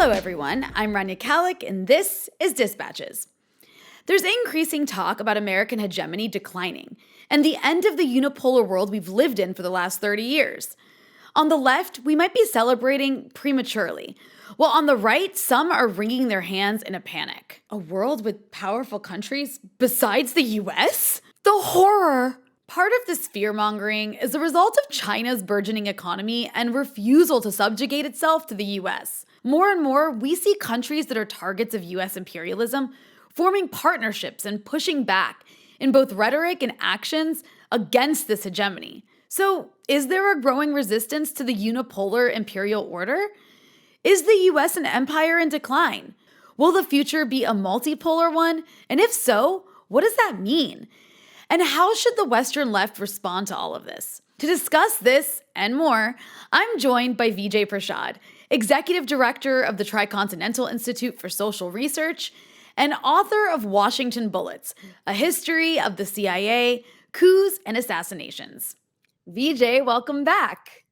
Hello, everyone. I'm Rania Khalek, and this is Dispatches. There's increasing talk about American hegemony declining and the end of the unipolar world we've lived in for the last 30 years. On the left, we might be celebrating prematurely, while on the right, some are wringing their hands in a panic. A world with powerful countries besides the US? The horror! Part of this fear mongering is the result of China's burgeoning economy and refusal to subjugate itself to the US. More and more, we see countries that are targets of US imperialism forming partnerships and pushing back in both rhetoric and actions against this hegemony. So, is there a growing resistance to the unipolar imperial order? Is the US an empire in decline? Will the future be a multipolar one? And if so, what does that mean? And how should the Western left respond to all of this? To discuss this and more, I'm joined by Vijay Prashad, Executive Director of the Tricontinental Institute for Social Research and author of Washington Bullets, A History of the CIA, Coups, and Assassinations. Vijay, welcome back.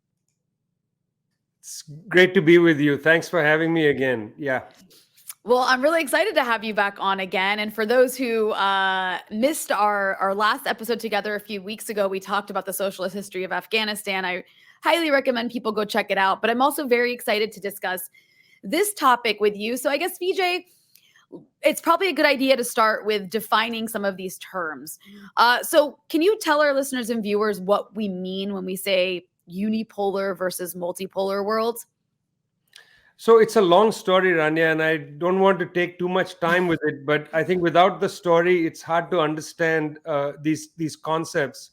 It's great to be with you. Thanks for having me again. Yeah. Well, I'm really excited to have you back on again. And for those who missed our last episode together a few weeks ago, we talked about the socialist history of Afghanistan. I highly recommend people go check it out. But I'm also very excited to discuss this topic with you. So I guess, Vijay, it's probably a good idea to start with defining some of these terms. So can you tell our listeners and viewers what we mean when we say unipolar versus multipolar worlds? So it's a long story, Rania, and I don't want to take too much time with it. But I think without the story, it's hard to understand these concepts.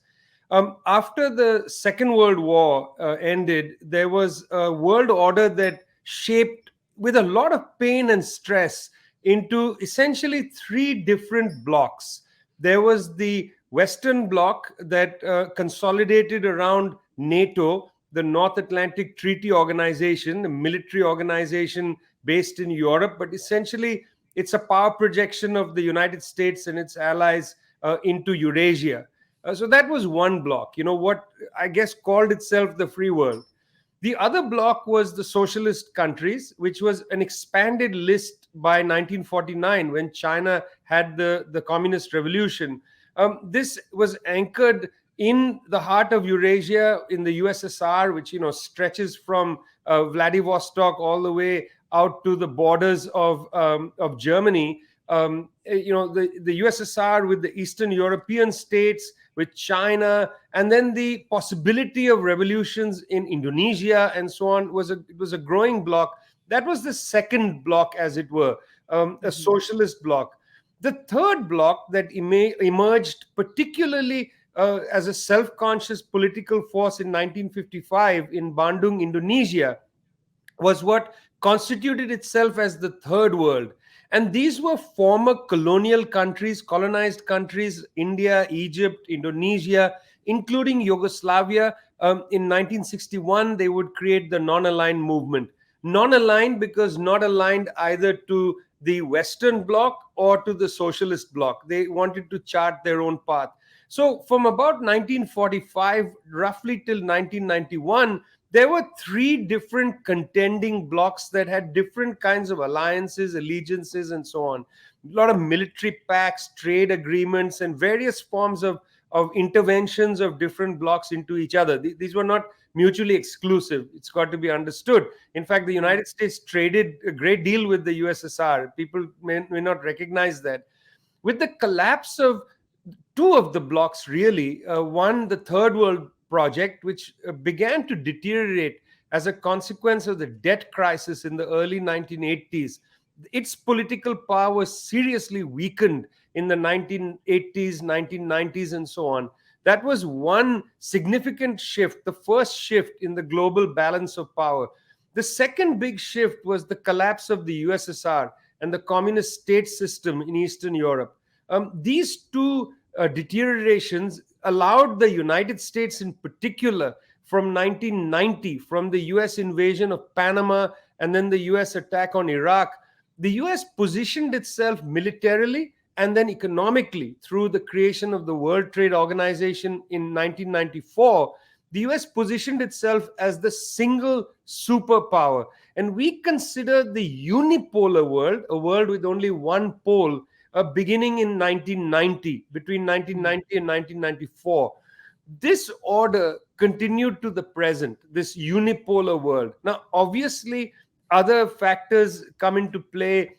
After the Second World War ended, there was a world order that shaped with a lot of pain and stress into essentially three different blocks. There was the Western bloc that consolidated around NATO, the North Atlantic Treaty Organization, a military organization based in Europe, but essentially it's a power projection of the United States and its allies into Eurasia. So that was one bloc, what I guess called itself the free world. The other bloc was the socialist countries, which was an expanded list by 1949 when China had the communist revolution. This was anchored in the heart of Eurasia, in the USSR, which stretches from Vladivostok all the way out to the borders of Germany. The USSR with the Eastern European states, with China, and then the possibility of revolutions in Indonesia and so on it was a growing bloc. That was the second bloc, as it were, a socialist bloc. The third bloc that emerged particularly as a self-conscious political force in 1955 in Bandung, Indonesia, was what constituted itself as the third world. And these were former colonial countries, colonized countries, India, Egypt, Indonesia, including Yugoslavia. In 1961, they would create the non-aligned movement. Non-aligned because not aligned either to the Western bloc or to the socialist bloc. They wanted to chart their own path. So from about 1945, roughly till 1991, there were three different contending blocs that had different kinds of alliances, allegiances, and so on. A lot of military pacts, trade agreements, and various forms of interventions of different blocs into each other. These were not mutually exclusive. It's got to be understood. In fact, the United States traded a great deal with the USSR. People may not recognize that. With the collapse of two of the blocs, really, one, the Third World Project, which began to deteriorate as a consequence of the debt crisis in the early 1980s. Its political power was seriously weakened in the 1980s, 1990s, and so on. That was one significant shift, the first shift in the global balance of power. The second big shift was the collapse of the USSR and the communist state system in Eastern Europe. These two deteriorations allowed the United States in particular from 1990, from the US invasion of Panama and then the US attack on Iraq, the US positioned itself militarily and then economically through the creation of the World Trade Organization in 1994. the US positioned itself as the single superpower. And we consider the unipolar world, a world with only one pole, beginning in 1990, between 1990 and 1994. This order continued to the present, this unipolar world. Now, obviously, other factors come into play,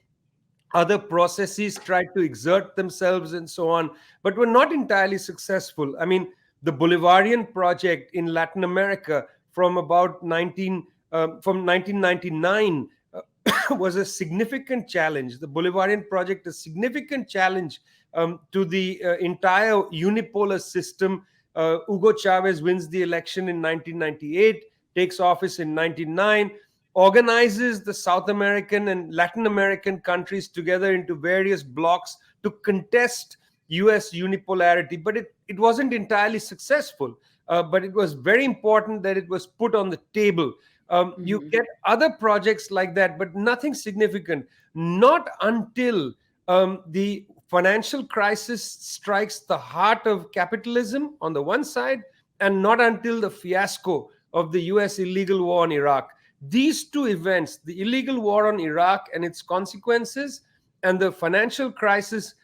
other processes tried to exert themselves and so on, but were not entirely successful. I mean, the Bolivarian project in Latin America from about 1999 was a significant challenge. The Bolivarian project, a significant challenge to the entire unipolar system. Hugo Chavez wins the election in 1998, takes office in 99, organizes the South American and Latin American countries together into various blocks to contest US unipolarity. But it wasn't entirely successful. But it was very important that it was put on the table. You Mhm. get other projects like that, but nothing significant. Not until the financial crisis strikes the heart of capitalism on the one side, and not until the fiasco of the US illegal war in Iraq. These two events, the illegal war on Iraq and its consequences, and the financial crisis,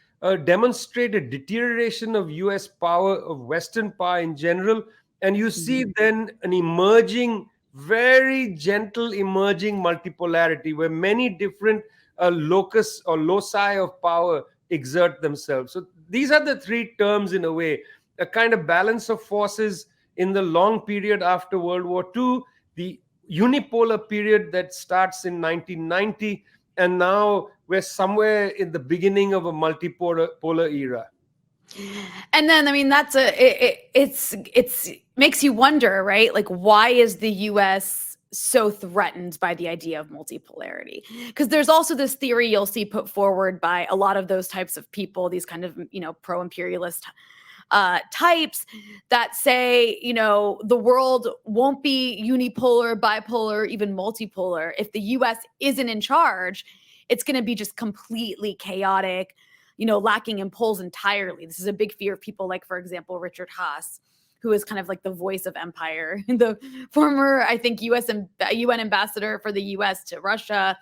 demonstrate a deterioration of US power, of Western power in general. And you see Mhm. then an emerging, very gentle emerging multipolarity where many different locus or loci of power exert themselves. So these are the three terms, in a way, a kind of balance of forces in the long period after World War II, the unipolar period that starts in 1990, and now we're somewhere in the beginning of a multipolar era. And then, I mean, that's it's makes you wonder, right? Like, why is the US so threatened by the idea of multipolarity? Because there's also this theory you'll see put forward by a lot of those types of people, these kind of, pro-imperialist types that say, the world won't be unipolar, bipolar, even multipolar. If the US isn't in charge, it's going to be just completely chaotic, lacking in polls entirely. This is a big fear of people like, for example, Richard Haas, who is kind of like the voice of empire, the former, I think, UN ambassador for the US to Russia.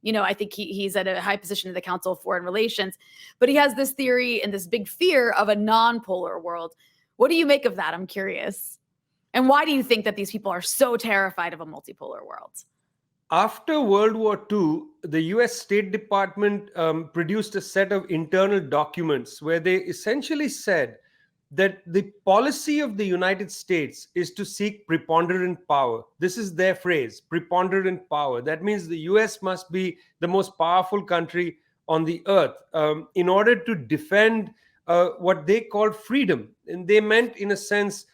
I think he's at a high position in the Council of Foreign Relations, but he has this theory and this big fear of a non-polar world. What do you make of that? I'm curious. And why do you think that these people are so terrified of a multipolar world? After World War II, the US State Department produced a set of internal documents where they essentially said that the policy of the United States is to seek preponderant power. This is their phrase, preponderant power. That means the US must be the most powerful country on the earth in order to defend what they called freedom. And they meant, in a sense,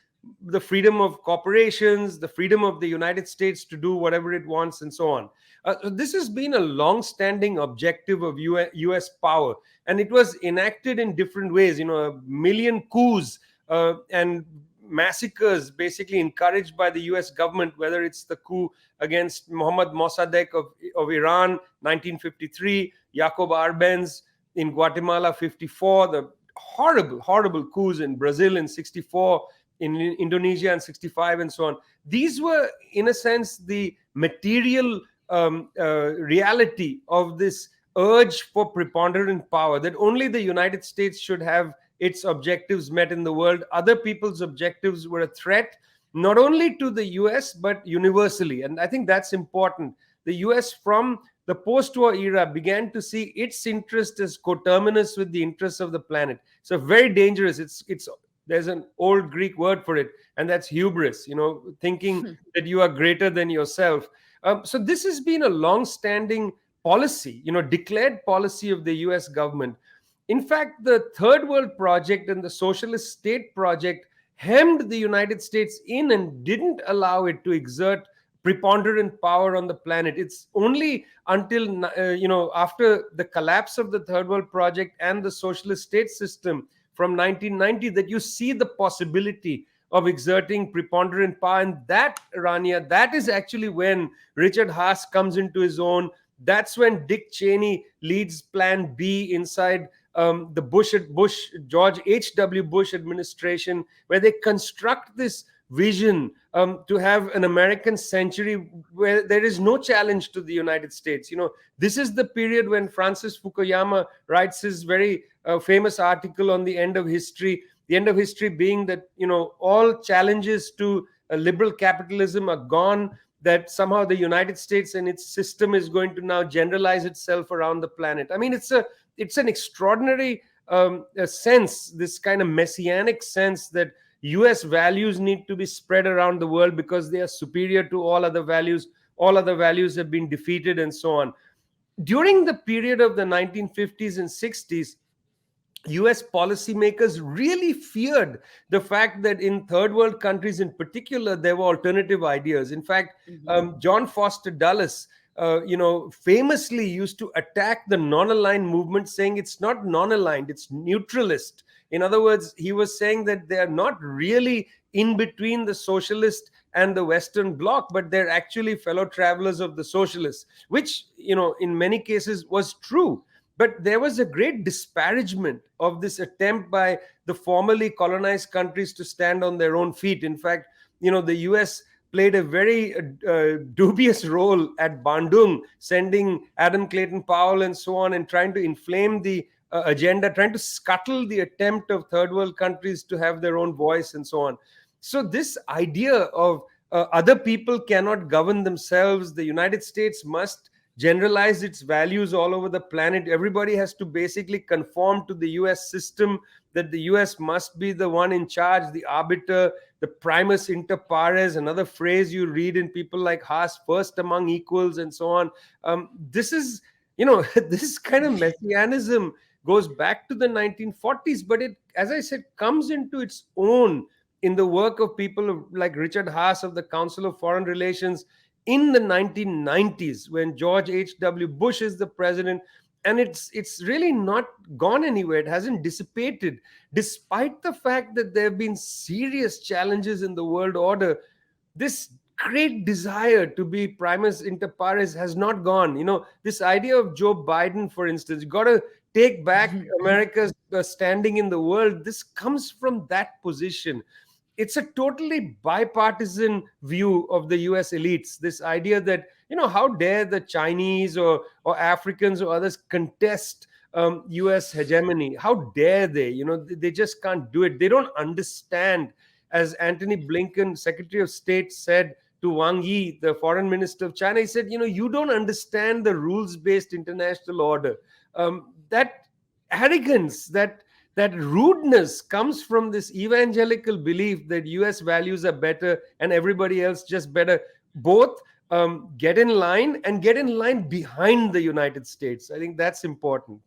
the freedom of corporations, the freedom of the United States to do whatever it wants, and so on. This has been a long-standing objective of US power, and it was enacted in different ways. A million coups and massacres basically encouraged by the US government, whether it's the coup against Mohammad Mossadegh of Iran, 1953, Yaqub Arbenz in Guatemala, 54, the horrible coups in Brazil in 64, in Indonesia in 65, and so on. These were, in a sense, the material reality of this urge for preponderant power, that only the United States should have its objectives met in the world. Other people's objectives were a threat, not only to the US, but universally. And I think that's important. The US, from the post-war era, began to see its interest as coterminous with the interests of the planet. So very dangerous. It's there's an old Greek word for it, and that's hubris, thinking that you are greater than yourself. So this has been a long-standing policy, declared policy of the US government. In fact, the Third World Project and the Socialist State Project hemmed the United States in and didn't allow it to exert preponderant power on the planet. It's only until, after the collapse of the Third World Project and the socialist state system from 1990, that you see the possibility of exerting preponderant power. And that, Rania, that is actually when Richard Haas comes into his own. That's when Dick Cheney leads Plan B inside the George H.W. Bush administration, where they construct this vision, to have an American century where there is no challenge to the United States. This is the period when Francis Fukuyama writes his very famous article on the end of history. The end of history being that all challenges to liberal capitalism are gone, that somehow the United States and its system is going to now generalize itself around the planet. I mean, it's an extraordinary a sense, this kind of messianic sense that US values need to be spread around the world because they are superior to all other values. All other values have been defeated, and so on. During the period of the 1950s and 60s, US policymakers really feared the fact that in third world countries in particular, there were alternative ideas. In fact, Mhm. John Foster Dulles, famously used to attack the non-aligned movement, saying it's not non-aligned, it's neutralist. In other words, he was saying that they are not really in between the socialist and the Western bloc, but they're actually fellow travelers of the socialists, which, in many cases was true. But there was a great disparagement of this attempt by the formerly colonized countries to stand on their own feet. In fact, the US played a very dubious role at Bandung, sending Adam Clayton Powell and so on, and trying to inflame the agenda, trying to scuttle the attempt of third world countries to have their own voice and so on. So, this idea of other people cannot govern themselves, the United States must generalize its values all over the planet. Everybody has to basically conform to the US system, that the US must be the one in charge, the arbiter, the primus inter pares, another phrase you read in people like Haas, first among equals, and so on. This is, this kind of messianism goes back to the 1940s, but it, as I said, comes into its own in the work of people like Richard Haas of the Council of Foreign Relations in the 1990s, when George H.W. Bush is the president. And it's really not gone anywhere. It hasn't dissipated, despite the fact that there have been serious challenges in the world order. This great desire to be primus inter pares has not gone. This idea of Joe Biden, for instance, you got to take back America's standing in the world. This comes from that position. It's a totally bipartisan view of the US elites. This idea that, how dare the Chinese or Africans or others contest US hegemony? How dare they? They just can't do it. They don't understand. As Antony Blinken, Secretary of State, said to Wang Yi, the foreign minister of China, he said, you don't understand the rules-based international order. That arrogance, that rudeness comes from this evangelical belief that US values are better and everybody else just better both get in line and get in line behind the United States. I think that's important.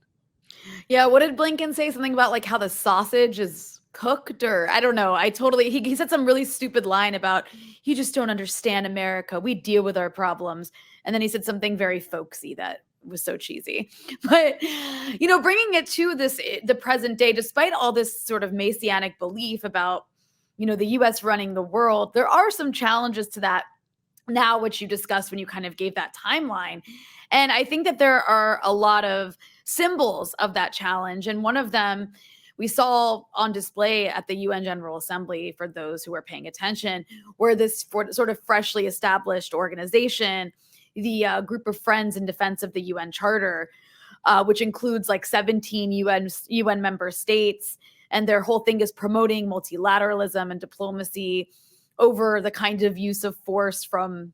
Yeah, what did Blinken say? Something about like how the sausage is cooked, or I don't know. He said some really stupid line about you just don't understand America. We deal with our problems. And then he said something very folksy that was so cheesy. But bringing it to the present day, despite all this sort of messianic belief about the US running the world, there are some challenges to that now, which you discussed when you kind of gave that timeline. And I think that there are a lot of symbols of that challenge. And one of them we saw on display at the UN General Assembly, for those who are paying attention, where this sort of freshly established organization, the Group of Friends in Defense of the UN Charter, which includes like 17 UN member states. And their whole thing is promoting multilateralism and diplomacy over the kind of use of force from,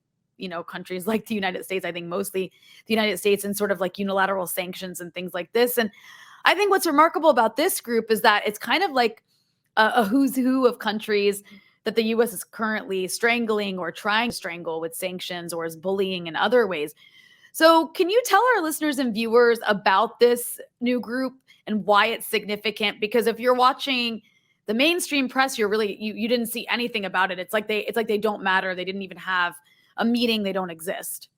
countries like the United States, I think mostly the United States, and sort of like unilateral sanctions and things like this. And I think what's remarkable about this group is that it's kind of like a who's who of countries that the US is currently strangling or trying to strangle with sanctions, or is bullying in other ways. So can you tell our listeners and viewers about this new group and why it's significant? Because if you're watching the mainstream press, you didn't see anything about it. It's like they don't matter. They didn't even have a meeting. They don't exist.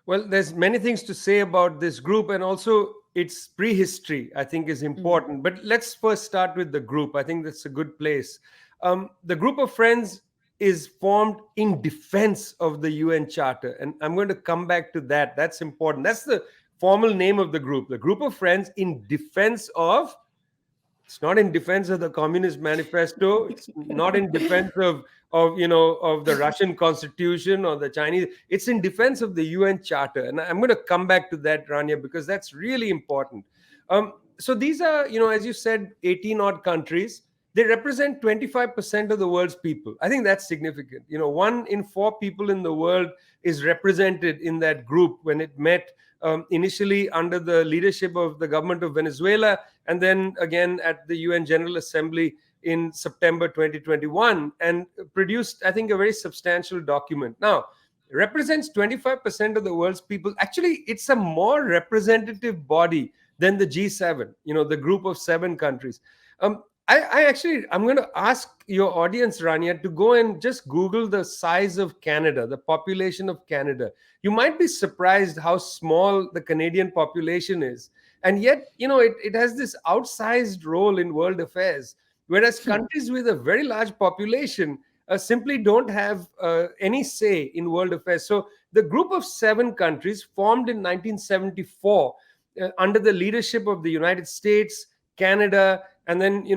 Well, there's many things to say about this group, and also its prehistory, I think, is important. But let's first start with the group. I think that's a good place. The Group of Friends is formed in defense of the UN Charter, and I'm going to come back to that. That's important. That's the formal name of the group, the Group of Friends in Defense of It's not in defense of the Communist Manifesto. It's not in defense of the Russian Constitution or the Chinese. It's in defense of the UN Charter, and I'm going to come back to that, Rania, because that's really important. So these are, as you said, 18 odd countries. They represent 25% of the world's people. I think that's significant. 1 in 4 people in the world is represented in that group when it met initially under the leadership of the government of Venezuela, and then again at the UN General Assembly in September 2021, and produced, I think, a very substantial document. Now, represents 25% of the world's people. Actually, it's a more representative body than the G7, the group of 7 countries. I'm going to ask your audience, Rania, to go and just Google the size of Canada, the population of Canada. You might be surprised how small the Canadian population is. And yet, it has this outsized role in world affairs, whereas countries with a very large population simply don't have any say in world affairs. So the group of 7 countries formed in 1974 under the leadership of the United States, Canada, and then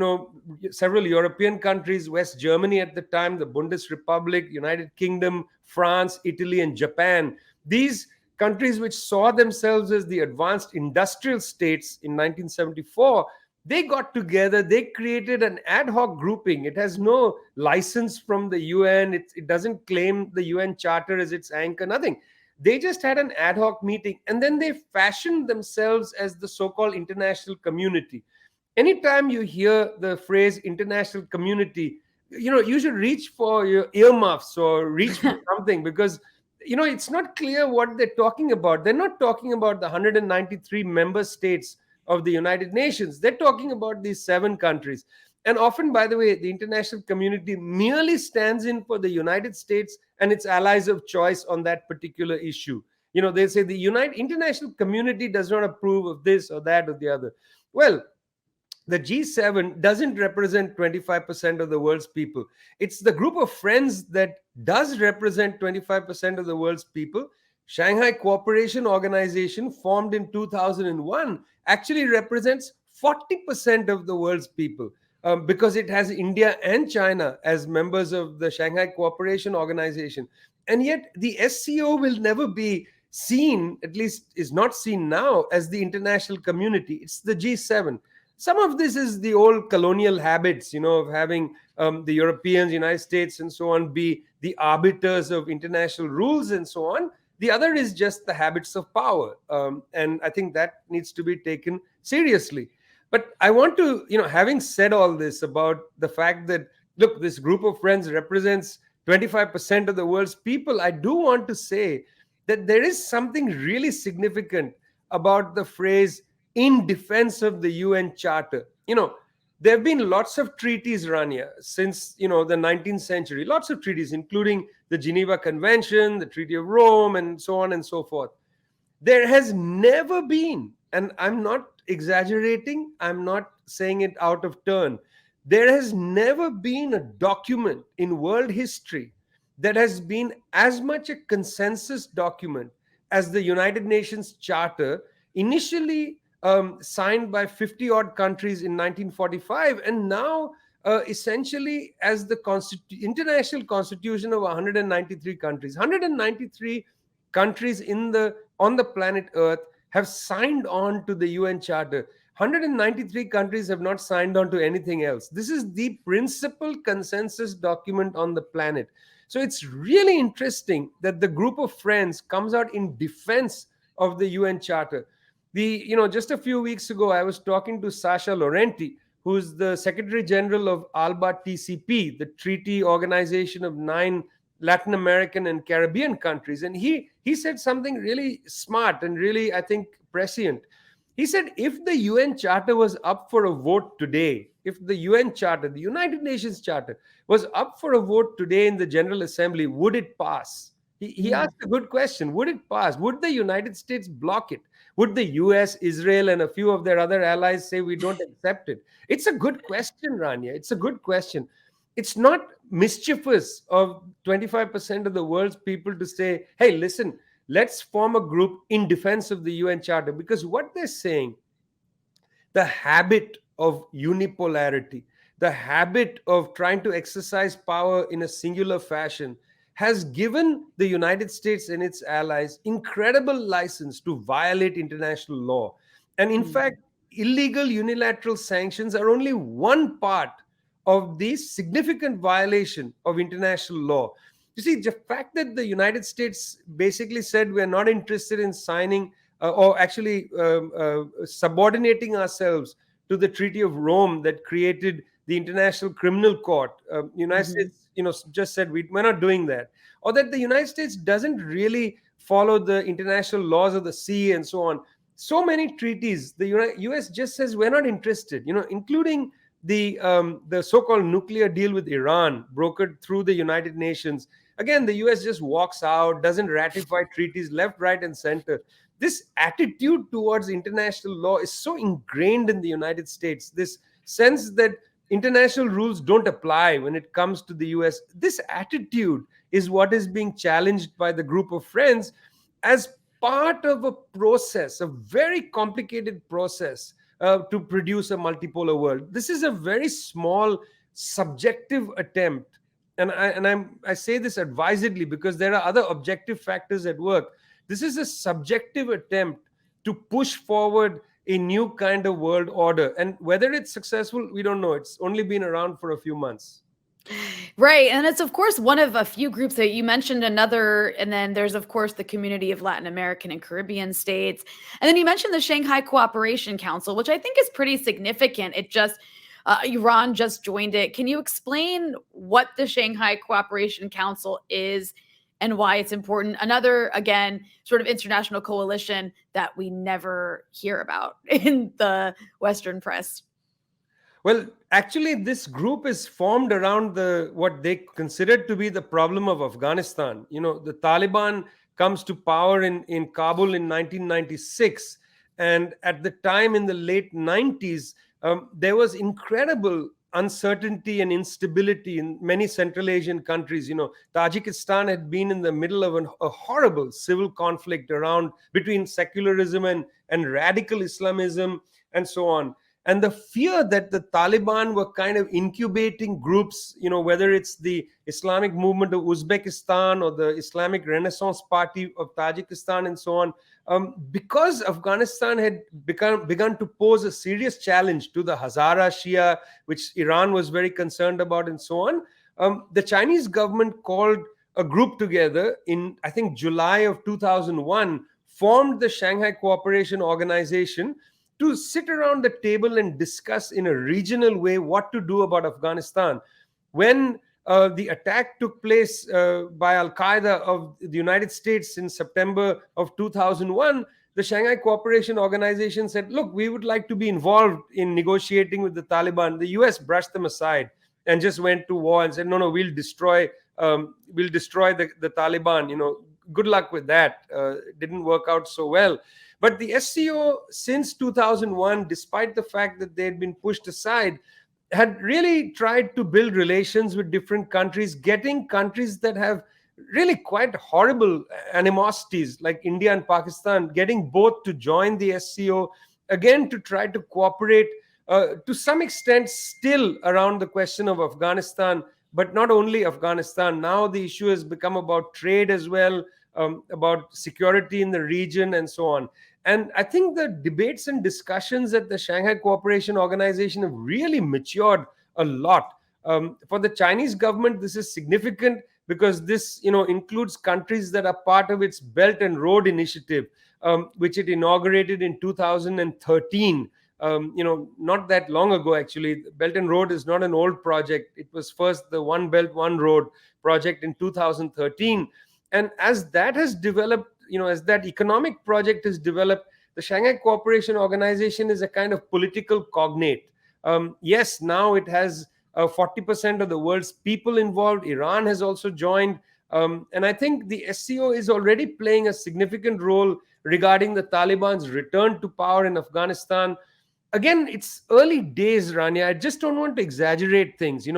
several European countries, West Germany at the time, the Bundesrepublic, United Kingdom, France, Italy, and Japan. These countries, which saw themselves as the advanced industrial states in 1974, they got together, they created an ad hoc grouping. It has no license from the UN. It doesn't claim the UN Charter as its anchor, nothing. They just had an ad hoc meeting, and then they fashioned themselves as the so-called international community. Anytime you hear the phrase international community, you should reach for your earmuffs or reach for something, because it's not clear what they're talking about. They're not talking about the 193 member states of the United Nations. They're talking about these 7 countries. And often, by the way, the international community merely stands in for the United States and its allies of choice on that particular issue. They say the international community does not approve of this or that or the other. Well, the G7 doesn't represent 25% of the world's people. It's the group of friends that does represent 25% of the world's people. Shanghai Cooperation Organization, formed in 2001, actually represents 40% of the world's people, because it has India and China as members of the Shanghai Cooperation Organization. And yet the SCO will never be seen, at least is not seen now, as the international community. It's the G7. Some of this is the old colonial habits, of having the Europeans, United States, and so on be the arbiters of international rules and so on. The other is just the habits of power. And I think that needs to be taken seriously. But I want to, having said all this about the fact that, look, this group of friends represents 25% of the world's people, I do want to say that there is something really significant about the phrase in defense of the UN Charter. There have been lots of treaties, Rania, since, the 19th century, lots of treaties, including the Geneva Convention, the Treaty of Rome, and so on and so forth. There has never been, and I'm not exaggerating, I'm not saying it out of turn, there has never been a document in world history that has been as much a consensus document as the United Nations Charter, initially signed by 50 odd countries in 1945, and now essentially as the international constitution of 193 countries. 193 countries on the planet Earth have signed on to the UN Charter. 193 countries have not signed on to anything else. This is the principal consensus document on the planet. So it's really interesting that the group of friends comes out in defense of the UN Charter. Just a few weeks ago, I was talking to Sasha Laurenti, who's the Secretary General of ALBA TCP, the treaty organization of 9 Latin American and Caribbean countries. And he said something really smart and really, I think, prescient. He said, if the UN Charter was up for a vote today, if the UN Charter, the United Nations Charter, was up for a vote today in the General Assembly, would it pass? He asked a good question. Would it pass? Would the United States block it? Would the US, Israel, and a few of their other allies say we don't accept it? It's a good question, Rania. It's a good question. It's not mischievous of 25% of the world's people to say, hey, listen, let's form a group in defense of the UN Charter. Because what they're saying, the habit of unipolarity, the habit of trying to exercise power in a singular fashion, has given the United States and its allies incredible license to violate international law. And in fact, Mm. illegal unilateral sanctions are only one part of the significant violation of international law. You see, the fact that the United States basically said we're not interested in signing or actually subordinating ourselves to the Treaty of Rome that created the International Criminal Court. United Hmm. States, just said we're not doing that, or that the United States doesn't really follow the international laws of the sea and so on. So many treaties, the US just says we're not interested. Including the so-called nuclear deal with Iran, brokered through the United Nations. Again, the US just walks out, doesn't ratify treaties left, right, and center. This attitude towards international law is so ingrained in the United States. This sense that international rules don't apply when it comes to the US. This attitude is what is being challenged by the group of friends as part of a process, a very complicated process to produce a multipolar world. This is a very small subjective attempt, and I say this advisedly because there are other objective factors at work. This is a subjective attempt to push forward a new kind of world order, and whether it's successful, we don't know. It's only been around for a few months. Right. And it's, of course, one of a few groups that you mentioned another. And then there's, of course, the community of Latin American and Caribbean states. And then you mentioned the Shanghai Cooperation Council, which I think is pretty significant. Iran just joined it. Can you explain what the Shanghai Cooperation Council is and why it's important? Another, again, sort of international coalition that we never hear about in the Western press. Well, actually, this group is formed around the what they considered to be the problem of Afghanistan. The Taliban comes to power in Kabul in 1996, and at the time in the late 90s, there was incredible uncertainty and instability in many Central Asian countries. Tajikistan had been in the middle of a horrible civil conflict around between secularism and radical Islamism and so on. And the fear that the Taliban were kind of incubating groups, whether it's the Islamic movement of Uzbekistan or the Islamic Renaissance Party of Tajikistan and so on, because Afghanistan had begun to pose a serious challenge to the Hazara Shia, which Iran was very concerned about and so on. The Chinese government called a group together in, I think, July of 2001, formed the Shanghai Cooperation Organization to sit around the table and discuss in a regional way what to do about Afghanistan. When the attack took place by Al Qaeda of the United States in September of 2001, the Shanghai Cooperation Organization said, look, we would like to be involved in negotiating with the Taliban. The US brushed them aside and just went to war and said, no, we'll destroy the Taliban. Good luck with that. Didn't work out so well. But the SCO, since 2001, despite the fact that they had been pushed aside, had really tried to build relations with different countries, getting countries that have really quite horrible animosities like India and Pakistan, getting both to join the SCO, again to try to cooperate to some extent still around the question of Afghanistan. But not only Afghanistan, now the issue has become about trade as well, about security in the region and so on. And I think the debates and discussions at the Shanghai Cooperation Organization have really matured a lot. For the Chinese government, this is significant because this, includes countries that are part of its Belt and Road Initiative, which it inaugurated in 2013. Not that long ago, actually. Belt and Road is not an old project. It was first the One Belt, One Road project in 2013. And as that has developed, as that economic project has developed, the Shanghai Cooperation Organization is a kind of political cognate. Yes, now it has 40% of the world's people involved. Iran has also joined. And I think the SCO is already playing a significant role regarding the Taliban's return to power in Afghanistan. Again, it's early days, Rania. I just don't want to exaggerate things.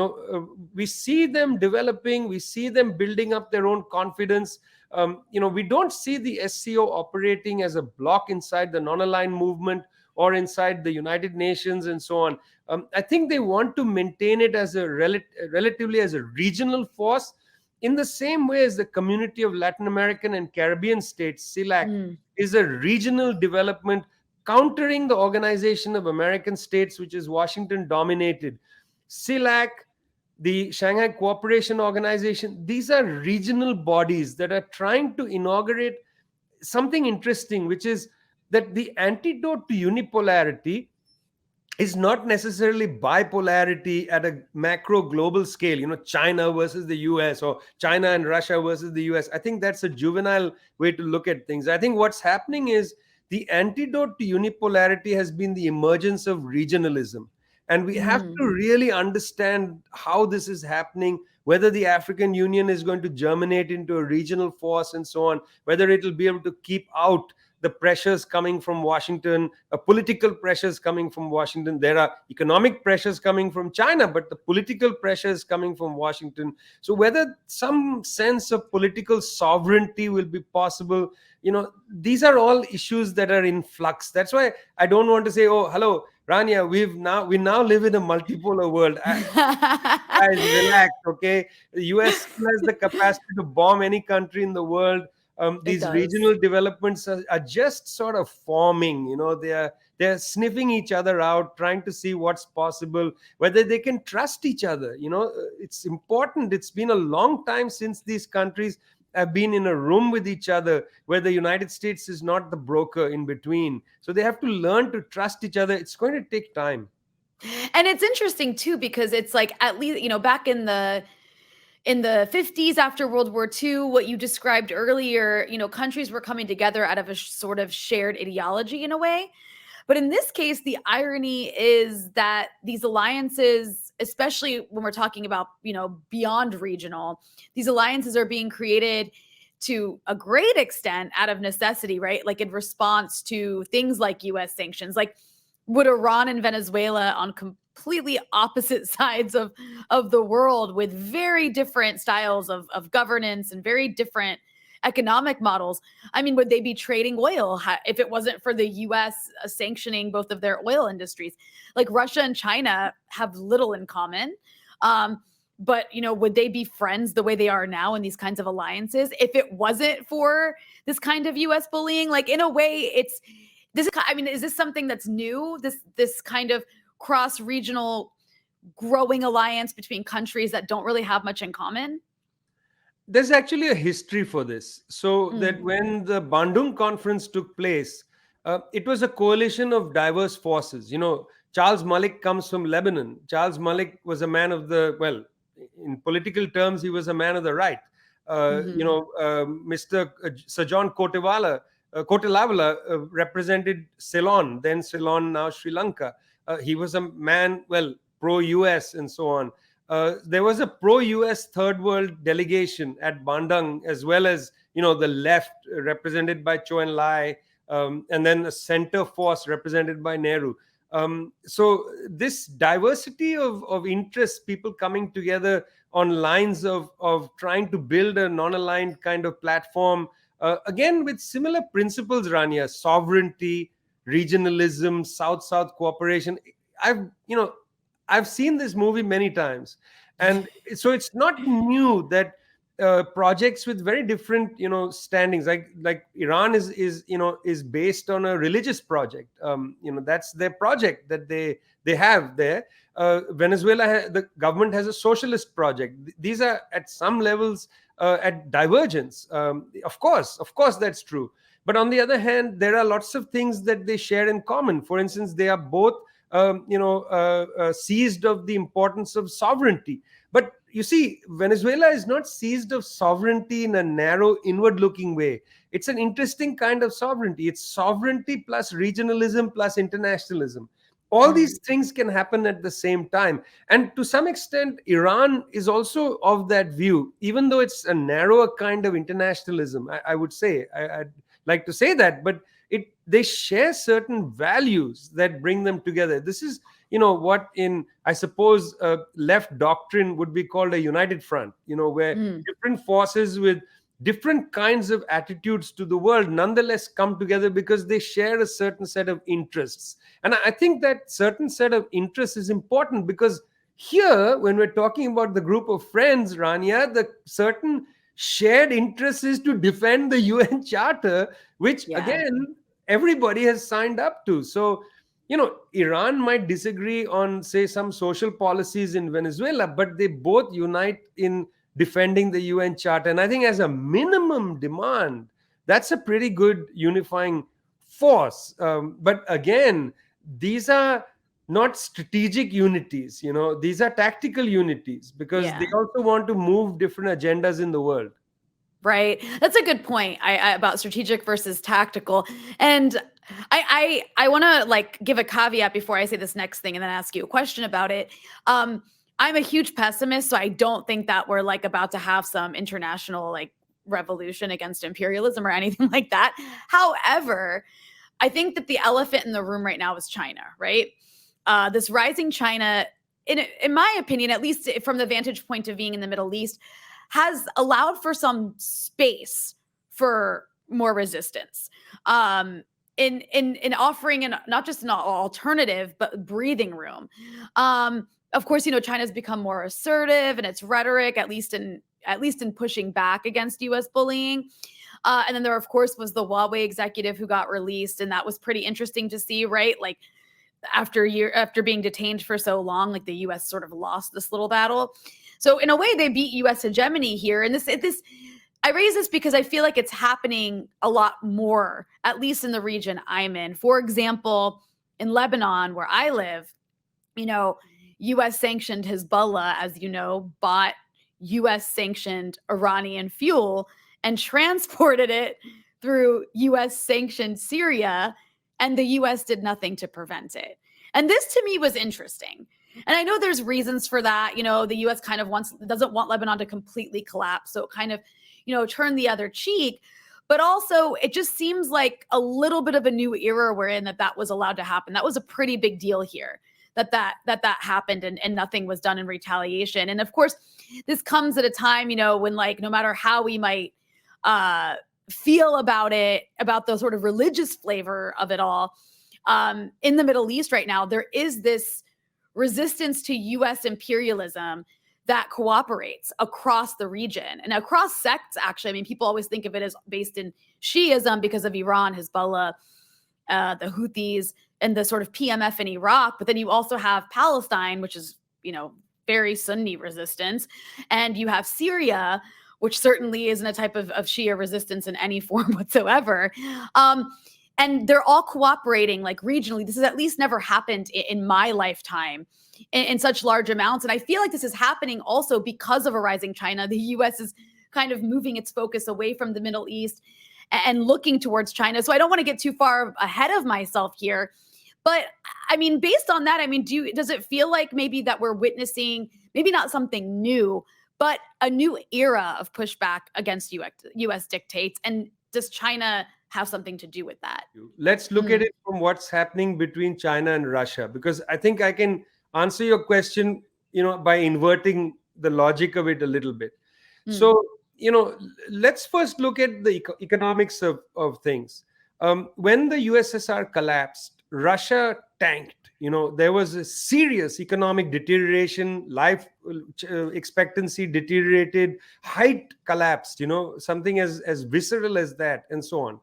We see them developing, we see them building up their own confidence. We don't see the SCO operating as a block inside the non-aligned movement or inside the United Nations and so on. I think they want to maintain it as a relatively as a regional force, in the same way as the Community of Latin American and Caribbean States, CELAC, Mm. is a regional development countering the Organization of American States, which is Washington dominated. CELAC, the Shanghai Cooperation Organization, these are regional bodies that are trying to inaugurate something interesting, which is that the antidote to unipolarity is not necessarily bipolarity at a macro global scale, China versus the US, or China and Russia versus the US. I think that's a juvenile way to look at things. I think what's happening is the antidote to unipolarity has been the emergence of regionalism. And we have Mm. to really understand how this is happening, whether the African Union is going to germinate into a regional force and so on, whether it'll be able to keep out the pressures coming from Washington, political pressures coming from Washington. There are economic pressures coming from China, but the political pressures coming from Washington. So whether some sense of political sovereignty will be possible, these are all issues that are in flux. That's why I don't want to say, oh, hello, Rania, we now live in a multipolar world. Guys, relax, okay? The US still has the capacity to bomb any country in the world. It These does. regional developments are just sort of forming. They're sniffing each other out, trying to see what's possible, whether they can trust each other. It's important. It's been a long time since these countries have been in a room with each other, where the United States is not the broker in between. So they have to learn to trust each other. It's going to take time. And it's interesting too because it's like at least, back in the 50s after World War II, what you described earlier, countries were coming together out of a sort of shared ideology in a way. But in this case, the irony is that these alliances, especially when we're talking about, beyond regional, these alliances are being created to a great extent out of necessity, right? Like in response to things like US sanctions. Like, would Iran and Venezuela, on completely opposite sides of the world with very different styles of governance and very different economic models, I mean, would they be trading oil if it wasn't for the US sanctioning both of their oil industries? Like Russia and China have little in common. But, would they be friends the way they are now in these kinds of alliances if it wasn't for this kind of US bullying? Like, in a way, it's this. I mean, is this something that's new? This kind of cross-regional growing alliance between countries that don't really have much in common? There's actually a history for this. So that Mm. when the Bandung conference took place, it was a coalition of diverse forces. Charles Malik comes from Lebanon. Charles Malik was a man of the, well, in political terms, he was a man of the right. Hmm. Mr. Sir John Kotelavala represented Ceylon, then Ceylon, now Sri Lanka. He was a man, well, pro-US and so on. There was a pro-US third world delegation at Bandung, as well as the left represented by Chou En Lai, and then a center force represented by Nehru. So this diversity of interests, people coming together on lines of trying to build a non-aligned kind of platform, again with similar principles, Rania: sovereignty, regionalism, South-South cooperation. I've seen this movie many times, and so it's not new that projects with very different standings, like Iran is based on a religious project. That's their project that they have there. Venezuela, the government has a socialist project. These are at some levels at divergence. Of course, that's true. But on the other hand, there are lots of things that they share in common. For instance, they are both seized of the importance of sovereignty. But you see, Venezuela is not seized of sovereignty in a narrow, inward looking way. It's an interesting kind of sovereignty. It's sovereignty plus regionalism plus internationalism. All Mm. these things can happen at the same time. And to some extent, Iran is also of that view, even though it's a narrower kind of internationalism, I would say. I'd like to say that. But they share certain values that bring them together. This is what in, I suppose, left doctrine would be called a united front, where Mm. different forces with different kinds of attitudes to the world nonetheless come together because they share a certain set of interests. And I think that certain set of interests is important because here, when we're talking about the group of friends, Rania, the certain shared interest is to defend the UN Charter, which Yeah. again, everybody has signed up to. So, Iran might disagree on, say, some social policies in Venezuela, but they both unite in defending the UN Charter. And I think, as a minimum demand, that's a pretty good unifying force. But again, these are not strategic unities, these are tactical unities because they Yeah. also want to move different agendas in the world. Right. That's a good point. About strategic versus tactical. And I want to like give a caveat before I say this next thing and then ask you a question about it. I'm a huge pessimist, so I don't think that we're like about to have some international like revolution against imperialism or anything like that. However, I think that the elephant in the room right now is China, right? This rising China, in my opinion, at least from the vantage point of being in the Middle East, has allowed for some space for more resistance. In offering not just an alternative, but breathing room. Of course, China's become more assertive in its rhetoric, at least in pushing back against U.S. bullying. And then there, of course, was the Huawei executive who got released, and that was pretty interesting to see, right? Like after being detained for so long, like the U.S. sort of lost this little battle. So in a way, they beat U.S. hegemony here. And this I raise this because I feel like it's happening a lot more, at least in the region I'm in. For example, in Lebanon, where I live, U.S. sanctioned Hezbollah, as you know, bought U.S. sanctioned Iranian fuel and transported it through U.S. sanctioned Syria, and the U.S. did nothing to prevent it. And this to me was interesting. And I know there's reasons for that. The U.S. kind of doesn't want Lebanon to completely collapse, so it kind of, turn the other cheek. But also, it just seems like a little bit of a new era we're in that was allowed to happen. That was a pretty big deal here. That happened and nothing was done in retaliation. And of course, this comes at a time, when like no matter how we might feel about it, about the sort of religious flavor of it all, in the Middle East right now, there is this resistance to U.S. imperialism that cooperates across the region and across sects, actually. I mean, people always think of it as based in Shiism because of Iran, Hezbollah, the Houthis, and the sort of PMF in Iraq. But then you also have Palestine, which is, very Sunni resistance. And you have Syria, which certainly isn't a type of Shia resistance in any form whatsoever. And they're all cooperating like regionally. This has at least never happened in my lifetime in such large amounts. And I feel like this is happening also because of a rising China. The U.S. is kind of moving its focus away from the Middle East and looking towards China. So I don't want to get too far ahead of myself here. But I mean, based on that, I mean, does it feel like maybe that we're witnessing maybe not something new, but a new era of pushback against U.S. dictates? And does China have something to do with that? Let's look at it from what's happening between China and Russia, because I think I can answer your question, by inverting the logic of it a little bit. So, let's first look at the economics of things. When the USSR collapsed, Russia tanked. There was a serious economic deterioration, life expectancy deteriorated, height collapsed, something as visceral as that, and so on.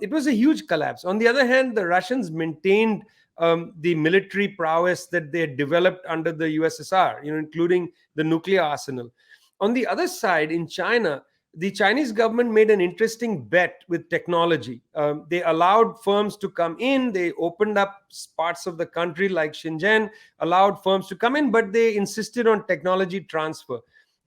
It was a huge collapse. On the other hand, the Russians maintained the military prowess that they had developed under the USSR, including the nuclear arsenal. On the other side, in China, the Chinese government made an interesting bet with technology. They allowed firms to come in. They opened up parts of the country like Shenzhen, allowed firms to come in, but they insisted on technology transfer.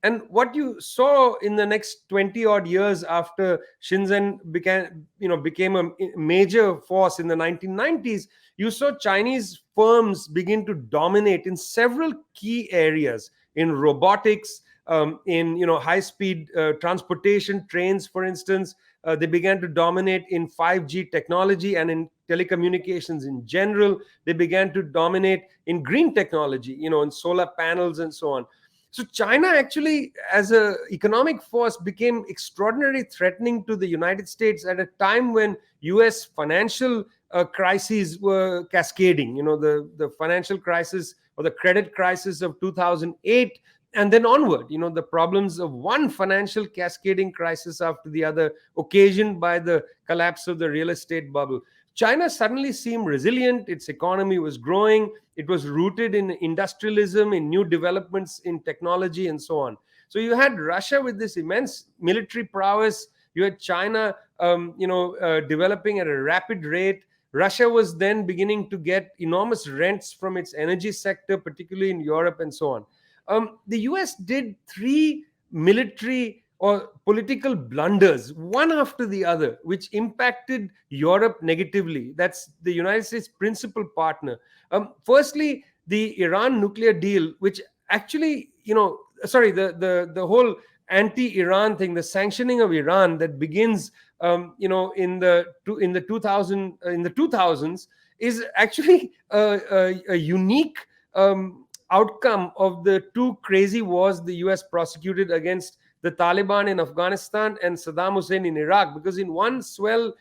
And what you saw in the next 20 odd years after Shenzhen became a major force in the 1990s, you saw Chinese firms begin to dominate in several key areas, in robotics, in high-speed transportation, trains, for instance. They began to dominate in 5G technology and in telecommunications in general. They began to dominate in green technology, in solar panels and so on. So China actually, as a economic force, became extraordinarily threatening to the United States at a time when US financial crises were cascading. The financial crisis or the credit crisis of 2008, and then onward, the problems of one financial cascading crisis after the other, occasioned by the collapse of the real estate bubble. China suddenly seemed resilient. Its economy was growing. It was rooted in industrialism, in new developments in technology, and so on. So you had Russia with this immense military prowess. You had China, developing at a rapid rate. Russia was then beginning to get enormous rents from its energy sector, particularly in Europe, and so on. The US did three military or political blunders, one after the other, which impacted Europe negatively. That's the United States' principal partner. Firstly, the Iran nuclear deal, which actually, the whole anti-Iran thing, the sanctioning of Iran that begins, in the 2000s, is actually a unique outcome of the two crazy wars the US prosecuted against the Taliban in Afghanistan and Saddam Hussein in Iraq, because in one swoop,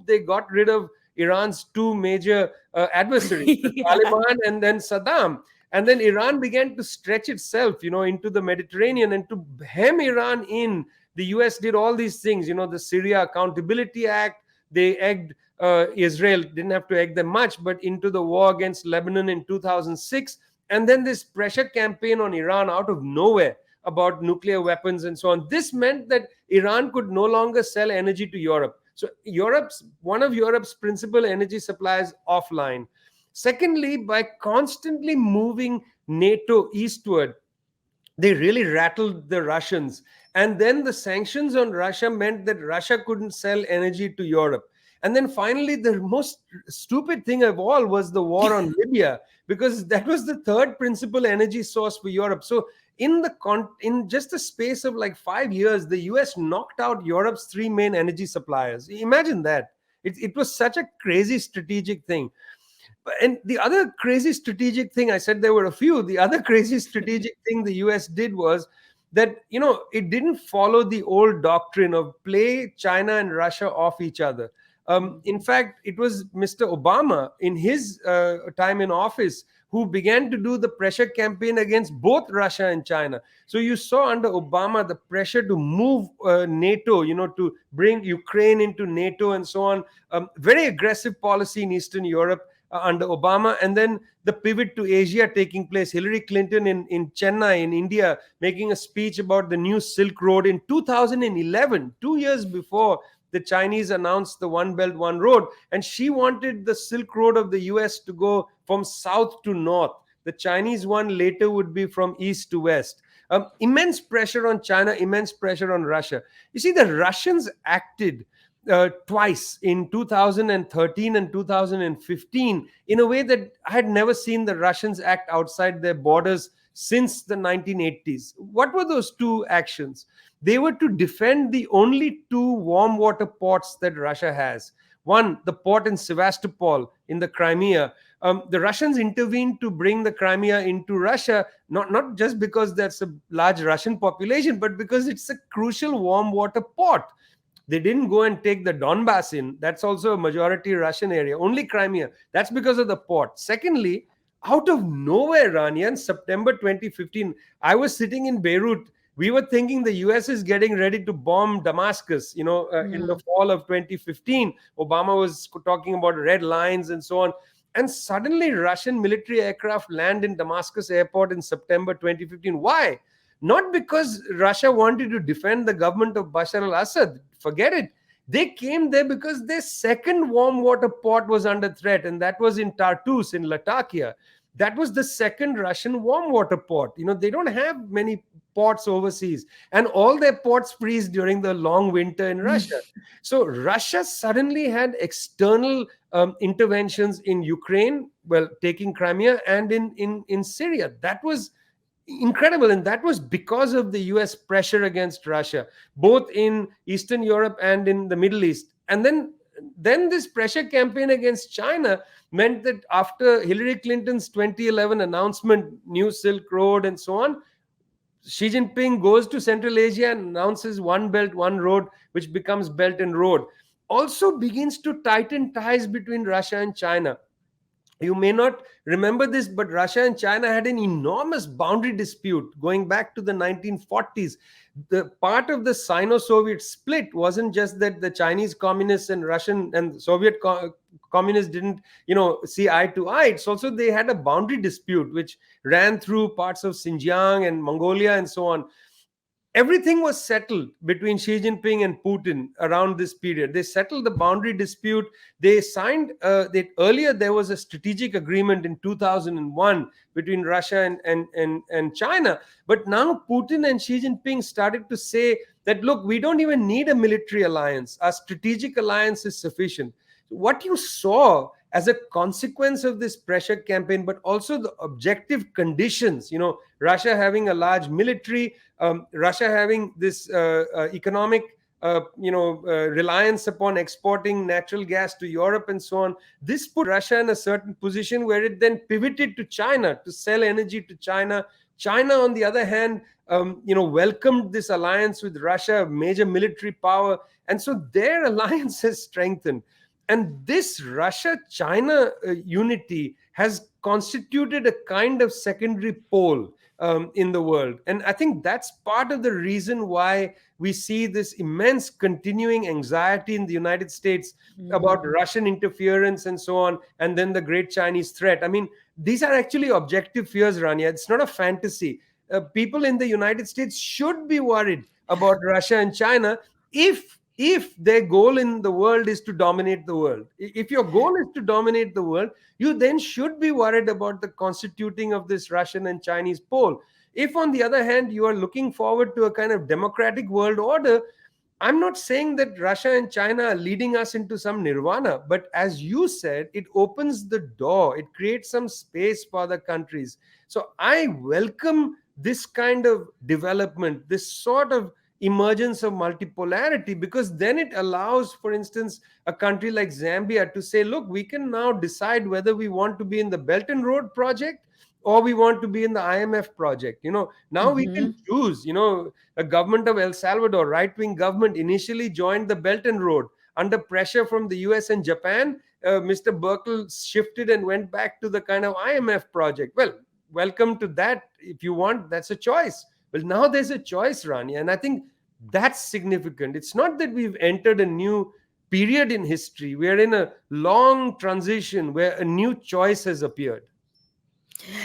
they got rid of Iran's two major adversaries, the Yeah. Taliban and then Saddam. And then Iran began to stretch itself, into the Mediterranean, and to hem Iran in. The US did all these things, the Syria Accountability Act. They egged Israel, didn't have to egg them much, but into the war against Lebanon in 2006. And then this pressure campaign on Iran out of nowhere about nuclear weapons and so on. This meant that Iran could no longer sell energy to Europe. So one of Europe's principal energy suppliers offline. Secondly, by constantly moving NATO eastward, they really rattled the Russians. And then the sanctions on Russia meant that Russia couldn't sell energy to Europe. And then finally, the most stupid thing of all was the war on Libya, because that was the third principal energy source for Europe. So in just a space of like 5 years, the US knocked out Europe's three main energy suppliers. Imagine that. It was such a crazy strategic thing. And the other crazy strategic thing, I said there were a few. The other crazy strategic thing the US did was that, it didn't follow the old doctrine of play China and Russia off each other. In fact, it was Mr. Obama in his time in office who began to do the pressure campaign against both Russia and China. So you saw under Obama the pressure to move NATO, to bring Ukraine into NATO and so on. Very aggressive policy in Eastern Europe under Obama, and then the pivot to Asia taking place. Hillary Clinton in Chennai, in India, making a speech about the new Silk Road in 2011, 2 years before the Chinese announced the One Belt, One Road. And she wanted the Silk Road of the US to go from south to north. The Chinese one later would be from east to west. Immense pressure on China, immense pressure on Russia. You see, the Russians acted twice in 2013 and 2015 in a way that I had never seen the Russians act outside their borders since the 1980s. What were those two actions? They were to defend the only two warm water ports that Russia has. One, the port in Sevastopol in the Crimea. The Russians intervened to bring the Crimea into Russia, not just because there's a large Russian population, but because it's a crucial warm water port. They didn't go and take the Donbass in. That's also a majority Russian area. Only Crimea. That's because of the port. Secondly, out of nowhere, Rania, in September 2015, I was sitting in Beirut. We were thinking the US is getting ready to bomb Damascus, in the fall of 2015. Obama was talking about red lines and so on. And suddenly, Russian military aircraft land in Damascus airport in September 2015. Why? Not because Russia wanted to defend the government of Bashar al-Assad. Forget it. They came there because their second warm water port was under threat, and that was in Tartus in Latakia. That was the second Russian warm water port. They don't have many ports overseas, and all their ports freeze during the long winter in Russia. So Russia suddenly had external interventions in Ukraine, well, taking Crimea, and in Syria. That was incredible, and that was because of the US pressure against Russia, both in Eastern Europe and in the Middle East. And then this pressure campaign against China meant that after Hillary Clinton's 2011 announcement, new Silk Road and so on, Xi Jinping goes to Central Asia and announces one belt, one road, which becomes Belt and Road. Also begins to tighten ties between Russia and China. You may not remember this, but Russia and China had an enormous boundary dispute going back to the 1940s. The part of the Sino-Soviet split wasn't just that the Chinese communists and Russian and Soviet communists didn't, see eye to eye. It's also they had a boundary dispute which ran through parts of Xinjiang and Mongolia and so on. Everything was settled between Xi Jinping and Putin around this period. They settled the boundary dispute. They signed that earlier there was a strategic agreement in 2001 between Russia and China. But now Putin and Xi Jinping started to say that, look, we don't even need a military alliance. Our strategic alliance is sufficient. What you saw as a consequence of this pressure campaign, but also the objective conditions, Russia having a large military, Russia having this economic reliance upon exporting natural gas to Europe and so on. This put Russia in a certain position where it then pivoted to China to sell energy to China. China, on the other hand, welcomed this alliance with Russia, a major military power, and so their alliance has strengthened. And this Russia China unity has constituted a kind of secondary pole in the world. And I think that's part of the reason why we see this immense continuing anxiety in the United States about Russian interference and so on, and then the great Chinese threat. I mean, these are actually objective fears, Rania. It's not a fantasy. People in the United States should be worried about Russia and China if their goal in the world is to dominate the world. If your goal is to dominate the world, you then should be worried about the constituting of this Russian and Chinese pole. If, on the other hand, you are looking forward to a kind of democratic world order, I'm not saying that Russia and China are leading us into some nirvana, but as you said, it opens the door. It creates some space for other countries. So I welcome this kind of development, this sort of emergence of multipolarity, because then it allows, for instance, a country like Zambia to say, look, we can now decide whether we want to be in the Belt and Road project or we want to be in the IMF project. Now we can choose. A government of El Salvador, right-wing government, initially joined the Belt and Road under pressure from the US and Japan. Mr. Berkel shifted and went back to the kind of IMF project. Well, welcome to that. If you want, that's a choice. Well, now there's a choice, Rania, and I think that's significant. It's not that we've entered a new period in history. We're in a long transition where a new choice has appeared.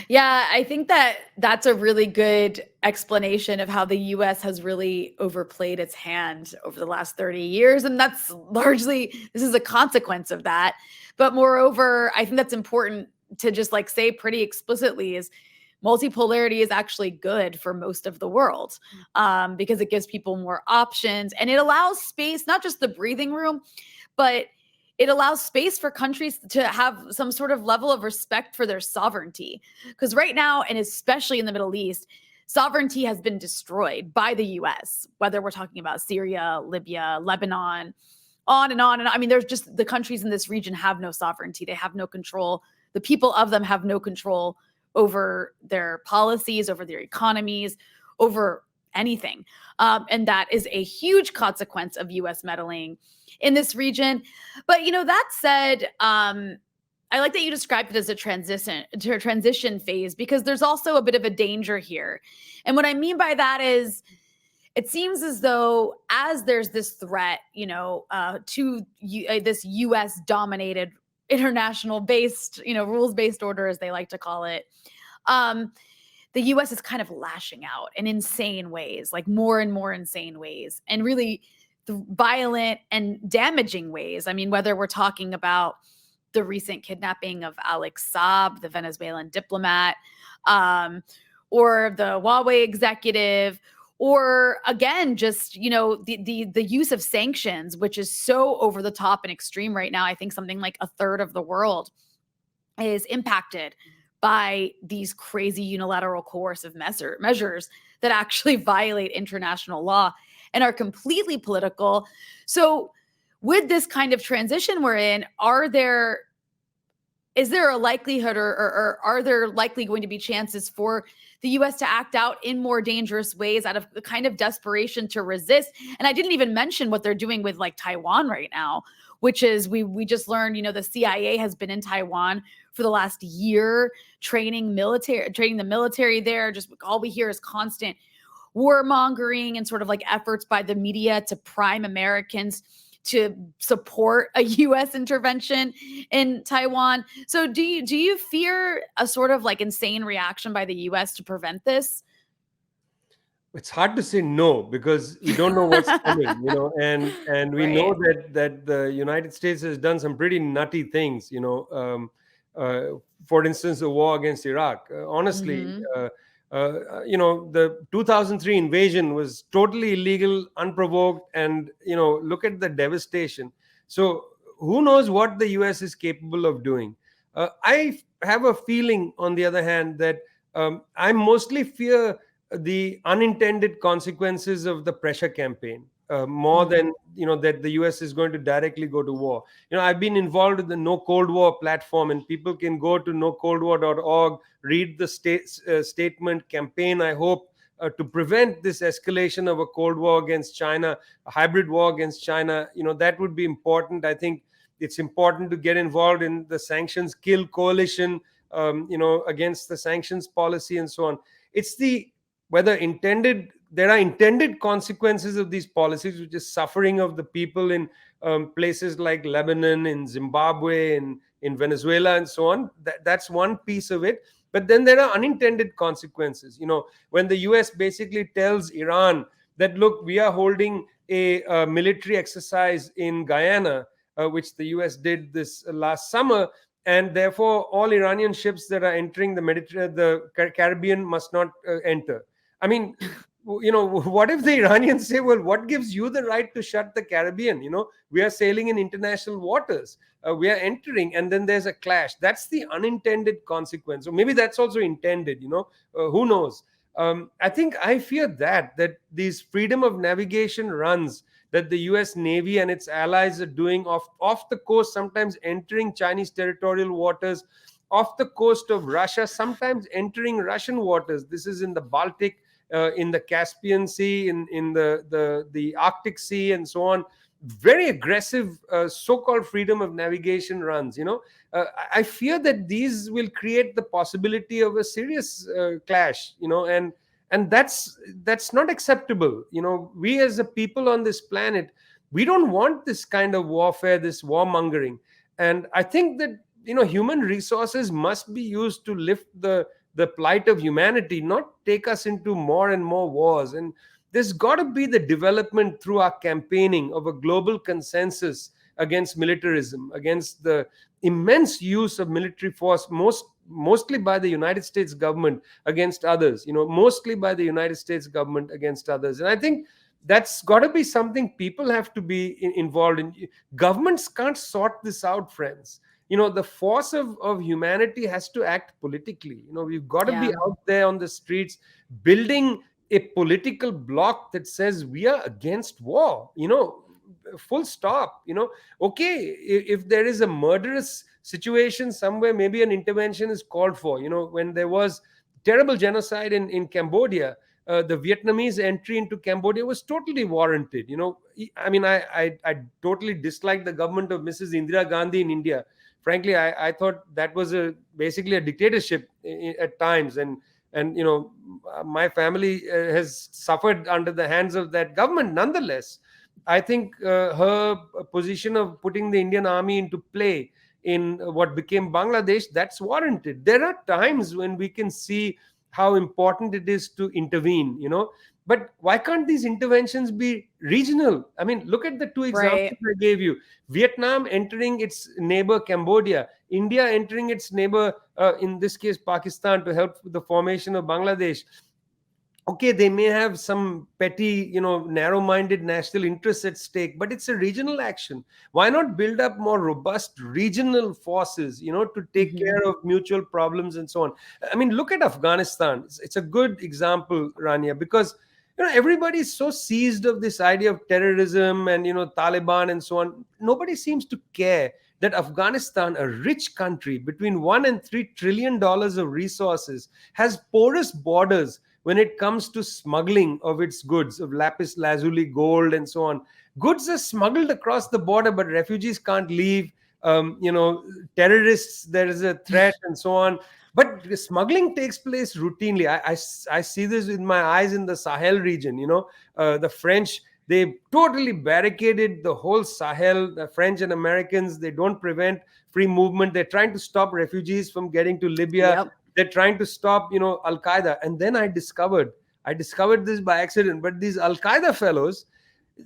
Yeah, I think that's a really good explanation of how the US has really overplayed its hand over the last 30 years. And that's largely, this is a consequence of that. But moreover, I think that's important to just say pretty explicitly is multipolarity is actually good for most of the world because it gives people more options and it allows space, not just the breathing room, but it allows space for countries to have some sort of level of respect for their sovereignty. Because right now, and especially in the Middle East, sovereignty has been destroyed by the US, whether we're talking about Syria, Libya, Lebanon, on and on. And I mean, there's just the countries in this region have no sovereignty. They have no control. The people of them have no control over their policies, over their economies, over anything. And that is a huge consequence of US meddling in this region. But, that said, I like that you described it as a transition phase, because there's also a bit of a danger here. And what I mean by that is it seems as though as there's this threat, to this US dominated international based, rules based order, as they like to call it, the US is kind of lashing out in insane ways, like more and more insane ways, and really violent and damaging ways. I mean, whether we're talking about the recent kidnapping of Alex Saab, the Venezuelan diplomat, or the Huawei executive, or again, just, the use of sanctions, which is so over the top and extreme right now. I think something like a third of the world is impacted by these crazy unilateral coercive measures that actually violate international law and are completely political. So with this kind of transition we're in, are there is there a likelihood, or are there likely going to be chances for the US to act out in more dangerous ways out of the kind of desperation to resist? And I didn't even mention what they're doing with like Taiwan right now, which is we just learned, the CIA has been in Taiwan for the last year training the military there. Just all we hear is constant warmongering and sort of like efforts by the media to prime Americans to support a US intervention in Taiwan. So do you fear a sort of like insane reaction by the US to prevent this? It's hard to say no because we don't know what's coming, and we know Right. that the United States has done some pretty nutty things, for instance, the war against Iraq. Honestly, Mhm. the 2003 invasion was totally illegal, unprovoked, and look at the devastation. So who knows what the US is capable of doing? I have a feeling, on the other hand, that I mostly fear the unintended consequences of the pressure campaign, more than Mhm. that the US is going to directly go to war. I've been involved with the No Cold War platform, and people can go to nocoldwar.org, read the statement campaign, I hope, to prevent this escalation of a cold war against China, a hybrid war against China. That would be important. I think it's important to get involved in the sanctions kill coalition, against the sanctions policy and so on. It's the whether intended there are intended consequences of these policies, which is suffering of the people in places like Lebanon, in Zimbabwe, in Venezuela, and so on. That's one piece of it. But then there are unintended consequences. When the US basically tells Iran that, look, we are holding a military exercise in Guyana, which the US did this last summer, and therefore all Iranian ships that are entering the Mediterranean, the Caribbean, must not enter. I mean, what if the Iranians say, well, what gives you the right to shut the Caribbean? We are sailing in international waters. We are entering, and then there's a clash. That's the unintended consequence. Or maybe that's also intended, who knows? I fear that these freedom of navigation runs that the US Navy and its allies are doing off the coast, sometimes entering Chinese territorial waters, off the coast of Russia, sometimes entering Russian waters. This is in the Baltic, in the Caspian Sea, in the Arctic Sea, and so on. Very aggressive so-called freedom of navigation runs. I fear that these will create the possibility of a serious clash. And that's not acceptable. We as a people on this planet, we don't want this kind of warfare, this warmongering. And I think that human resources must be used to lift the plight of humanity, not take us into more and more wars. And there's got to be the development through our campaigning of a global consensus against militarism, against the immense use of military force, mostly by the United States government against others, mostly by the United States government against others. And I think that's got to be something people have to be involved in. Governments can't sort this out, friends. The force of humanity has to act politically. We've got to be Yeah. out there on the streets building a political bloc that says we are against war, full stop. Okay, if there is a murderous situation somewhere, maybe an intervention is called for. When there was terrible genocide in Cambodia, the Vietnamese entry into Cambodia was totally warranted. I mean, I totally dislike the government of Mrs. Indira Gandhi in India. Frankly, I thought that was basically a dictatorship at times, and my family has suffered under the hands of that government. Nonetheless, I think her position of putting the Indian army into play in what became Bangladesh, that's warranted. There are times when we can see how important it is to intervene, but why can't these interventions be regional? I mean, look at the two examples Right. I gave you. Vietnam entering its neighbor Cambodia, India entering its neighbor, in this case Pakistan, to help with the formation of Bangladesh. Okay, they may have some petty, narrow-minded national interests at stake, but it's a regional action. Why not build up more robust regional forces, to take Mhm. care of mutual problems and so on? I mean, look at Afghanistan. It's a good example, Rania, because everybody's so seized of this idea of terrorism and Taliban and so on. Nobody seems to care. that Afghanistan, a rich country between $1 and $3 trillion of resources, has porous borders when it comes to smuggling of its goods, of lapis lazuli, gold, and so on. Goods are smuggled across the border, but refugees can't leave. Terrorists, there is a threat, and so on. But smuggling takes place routinely. I see this with my eyes in the Sahel region. The French, they totally barricaded the whole Sahel. The French and Americans, they don't prevent free movement. They're trying to stop refugees from getting to Libya. Yep. They're trying to stop, Al Qaeda. And then I discovered this by accident. But these Al Qaeda fellows,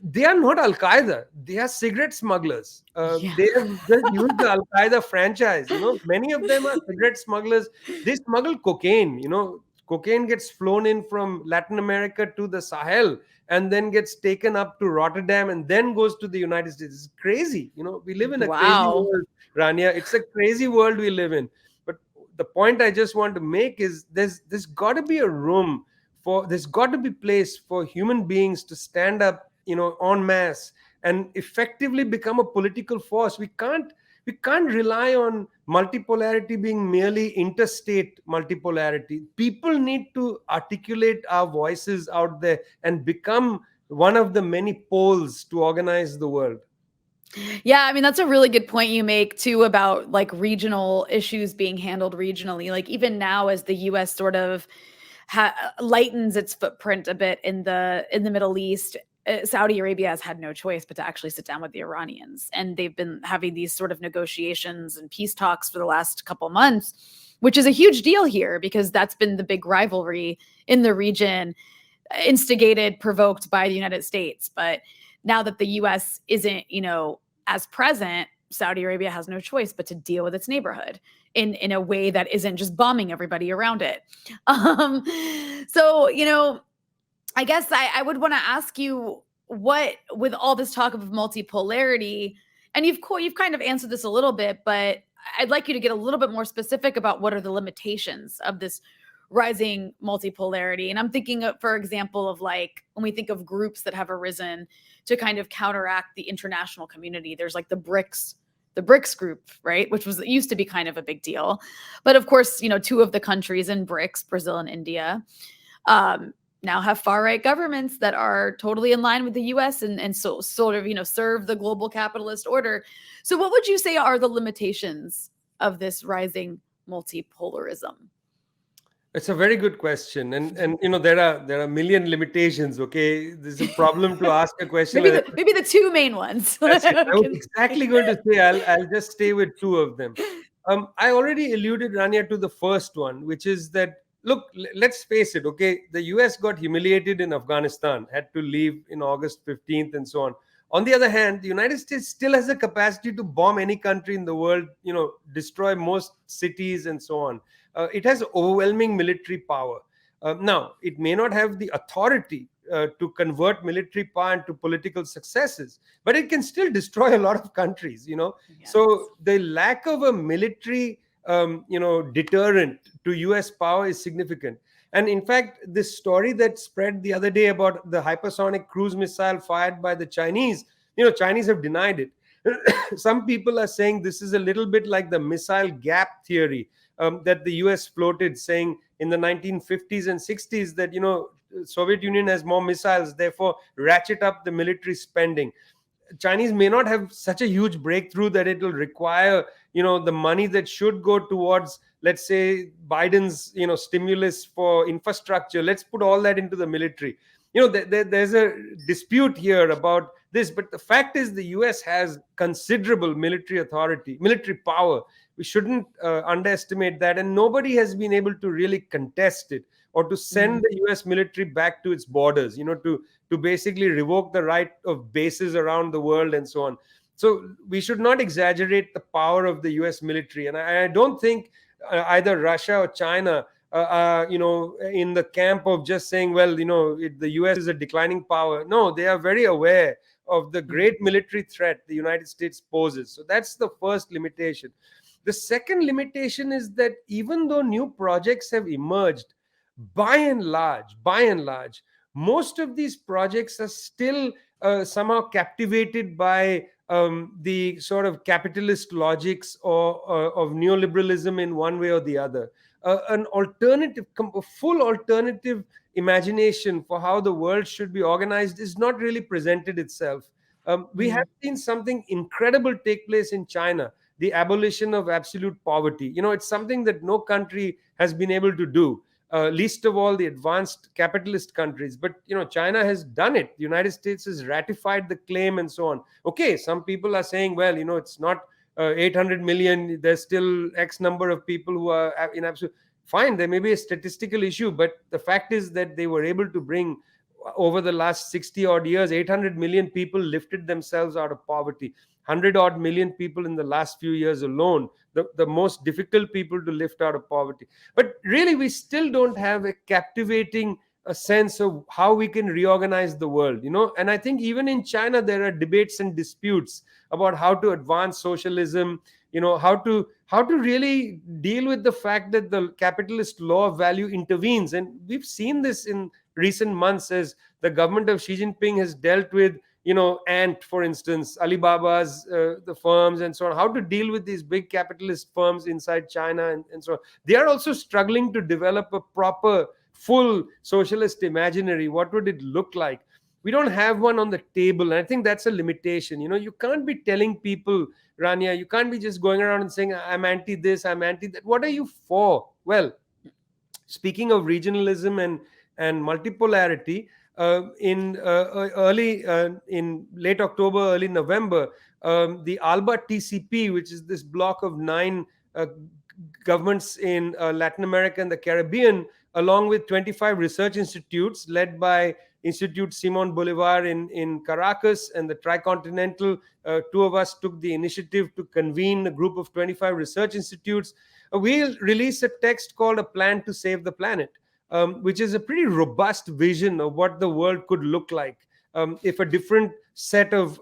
they are not Al Qaeda. They are cigarette smugglers. Yeah. They have just used the Al Qaeda franchise. Many of them are cigarette smugglers. They smuggle cocaine. Cocaine gets flown in from Latin America to the Sahel and then gets taken up to Rotterdam and then goes to the United States. It's crazy. We live in a crazy Wow. world, Rania. It's a crazy world we live in. But the point I just want to make is there's got to be a room there's got to be place for human beings to stand up, en masse, and effectively become a political force. We can't rely on multipolarity being merely interstate multipolarity. People need to articulate our voices out there and become one of the many poles to organize the world. Yeah, I mean, that's a really good point you make too about like regional issues being handled regionally. Like even now, as the U.S. sort of lightens its footprint a bit in the Middle East, Saudi Arabia has had no choice but to actually sit down with the Iranians, and they've been having these sort of negotiations and peace talks for the last couple months, which is a huge deal here because that's been the big rivalry in the region, instigated, provoked by the United States. But now that the U.S. isn't, as present, Saudi Arabia has no choice but to deal with its neighborhood in a way that isn't just bombing everybody around it. So, I guess I would want to ask you, what, with all this talk of multipolarity, and you've kind of answered this a little bit, but I'd like you to get a little bit more specific about what are the limitations of this rising multipolarity. And I'm thinking of, for example, of like when we think of groups that have arisen to kind of counteract the international community, there's like the BRICS group, right? Which used to be kind of a big deal. But of course, two of the countries in BRICS, Brazil and India, now have far-right governments that are totally in line with the US and so sort of, serve the global capitalist order. So what would you say are the limitations of this rising multipolarism? It's a very good question, and there are a million limitations. Okay, there's a problem to ask a question. Maybe the two main ones. That's it. I was exactly going to say I'll just stay with two of them. I already alluded, Rania, to the first one, which is that, look, let's face it. Okay, the US got humiliated in Afghanistan, had to leave in August 15th, and so on. On the other hand, the United States still has the capacity to bomb any country in the world, destroy most cities and so on. It has overwhelming military power. Now, it may not have the authority to convert military power into political successes, but it can still destroy a lot of countries, Yes. So the lack of a military, deterrent to US power is significant. And in fact, this story that spread the other day about the hypersonic cruise missile fired by the Chinese, Chinese have denied it. Some people are saying this is a little bit like the missile gap theory that the US floated, saying in the 1950s and 60s that, Soviet Union has more missiles, therefore ratchet up the military spending. Chinese may not have such a huge breakthrough that it will require, the money that should go towards, let's say, Biden's, stimulus for infrastructure. Let's put all that into the military. There's a dispute here about this, but the fact is the US has considerable military authority, military power. We shouldn't underestimate that, and nobody has been able to really contest it or to send the US military back to its borders, to basically revoke the right of bases around the world and so on. So we should not exaggerate the power of the US military. And I don't think either Russia or China, in the camp of just saying, well, the US is a declining power. No, they are very aware of the great military threat the United States poses. So that's the first limitation. The second limitation is that even though new projects have emerged, by and large, most of these projects are still somehow captivated by the sort of capitalist logics or of neoliberalism in one way or the other. An alternative, a full alternative imagination for how the world should be organized is not really presented itself. We have seen something incredible take place in China, the abolition of absolute poverty. It's something that no country has been able to do, least of all the advanced capitalist countries. But China has done it. The United States has ratified the claim and so on. Okay, some people are saying, well, it's not 800 million. There's still X number of people who are in absolute. Fine, there may be a statistical issue, but the fact is that they were able to bring, over the last 60 odd years, 800 million people lifted themselves out of poverty. 100 odd million people in the last few years alone, the most difficult people to lift out of poverty. But really, we still don't have a captivating a sense of how we can reorganize the world. And I think even in China there are debates and disputes about how to advance socialism, how to really deal with the fact that the capitalist law of value intervenes. And we've seen this in recent months as the government of Xi Jinping has dealt with, Ant, for instance, Alibaba's, the firms and so on, how to deal with these big capitalist firms inside China and so on. They are also struggling to develop a proper, full socialist imaginary. What would it look like? We don't have one on the table. And I think that's a limitation. You can't be telling people, Rania, you can't be just going around and saying, I'm anti this, I'm anti that. What are you for? Well, speaking of regionalism and multipolarity, in late October, early November, the ALBA TCP, which is this block of 9 governments in Latin America and the Caribbean, along with 25 research institutes led by Institute Simon Bolivar in Caracas and the Tricontinental. Two of us took the initiative to convene a group of 25 research institutes. We'll release a text called A Plan to Save the Planet, which is a pretty robust vision of what the world could look like if a different set of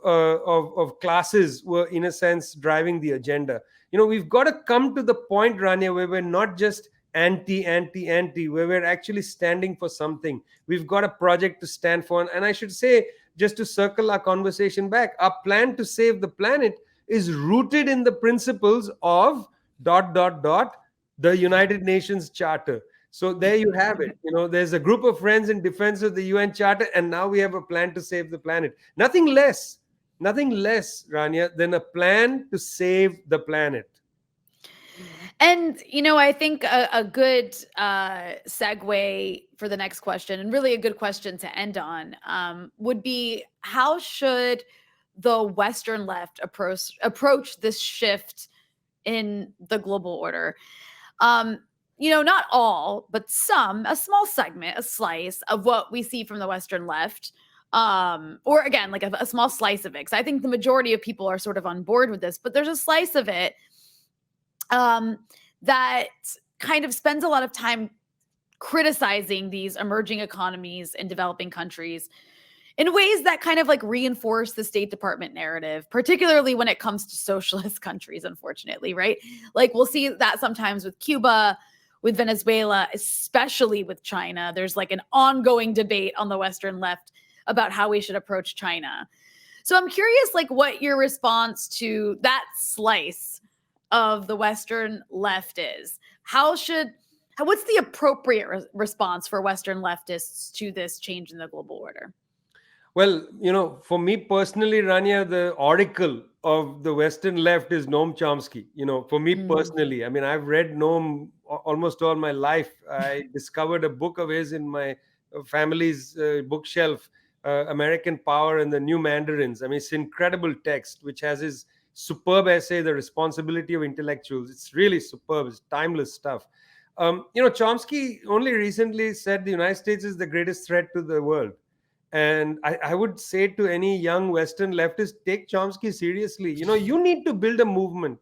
classes were, in a sense, driving the agenda. We've got to come to the point, Rania, where we're not just anti, where we're actually standing for something. We've got a project to stand for. And I should say, just to circle our conversation back, our plan to save the planet is rooted in the principles of ... the United Nations Charter. So there you have it. There's a group of friends in defense of the UN Charter, and now we have a plan to save the planet. Nothing less, Rania, than a plan to save the planet. And, I think a good segue for the next question, and really a good question to end on, would be, how should the Western left approach this shift in the global order? Not all, but a small segment, a slice of what we see from the Western left, or again, like a small slice of it. Because I think the majority of people are sort of on board with this, but there's a slice of it that kind of spends a lot of time criticizing these emerging economies in developing countries in ways that kind of like reinforce the State Department narrative, particularly when it comes to socialist countries, unfortunately, right? Like we'll see that sometimes with Cuba, with Venezuela, especially with China. There's like an ongoing debate on the Western left about how we should approach China. So I'm curious, like, what your response to that slice of the Western left is. What's the appropriate response for Western leftists to this change in the global order? Well, for me personally, Rania, the oracle of the Western left is Noam Chomsky. For me personally, I mean, I've read Noam almost all my life. I discovered a book of his in my family's bookshelf, American Power and the New Mandarins. I mean, it's an incredible text, which has his superb essay, The Responsibility of Intellectuals. It's really superb. It's timeless stuff. Chomsky only recently said the United States is the greatest threat to the world. And I would say to any young Western leftist, take Chomsky seriously. You need to build a movement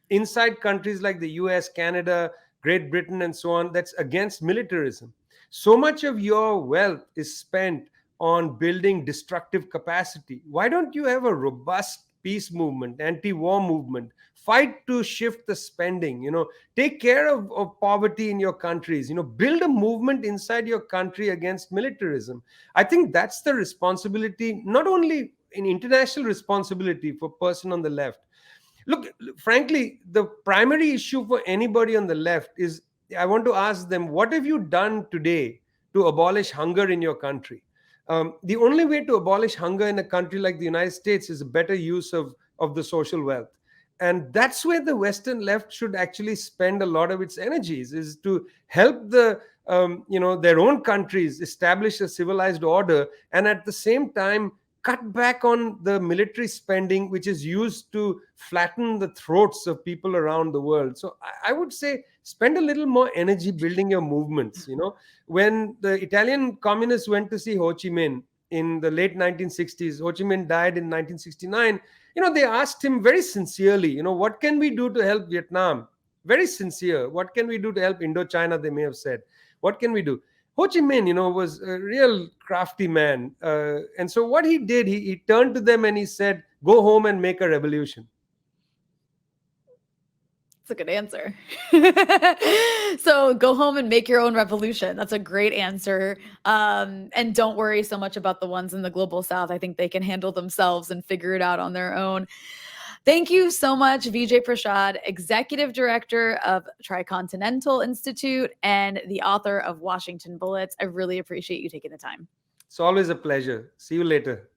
inside countries like the US, Canada, Great Britain, and so on that's against militarism. So much of your wealth is spent on building destructive capacity. Why don't you have a robust peace movement, anti-war movement, fight to shift the spending, take care of poverty in your countries, build a movement inside your country against militarism. I think that's the responsibility, not only an international responsibility for person on the left. Look, frankly, the primary issue for anybody on the left is, I want to ask them, what have you done today to abolish hunger in your country? The only way to abolish hunger in a country like the United States is a better use of the social wealth. And that's where the Western left should actually spend a lot of its energies, is to help their own countries establish a civilized order, and at the same time cut back on the military spending, which is used to flatten the throats of people around the world. So I would say spend a little more energy building your movements. When the Italian communists went to see Ho Chi Minh in the late 1960s, Ho Chi Minh died in 1969. They asked him very sincerely, what can we do to help Vietnam? Very sincere. What can we do to help Indochina? They may have said. What can we do? Ho Chi Minh, was a real crafty man. And so what he did, he turned to them and he said, go home and make a revolution. That's a good answer. So go home and make your own revolution. That's a great answer. And don't worry so much about the ones in the global south. I think they can handle themselves and figure it out on their own. Thank you so much, Vijay Prashad, Executive Director of Tricontinental Institute and the author of Washington Bullets. I really appreciate you taking the time. It's always a pleasure. See you later.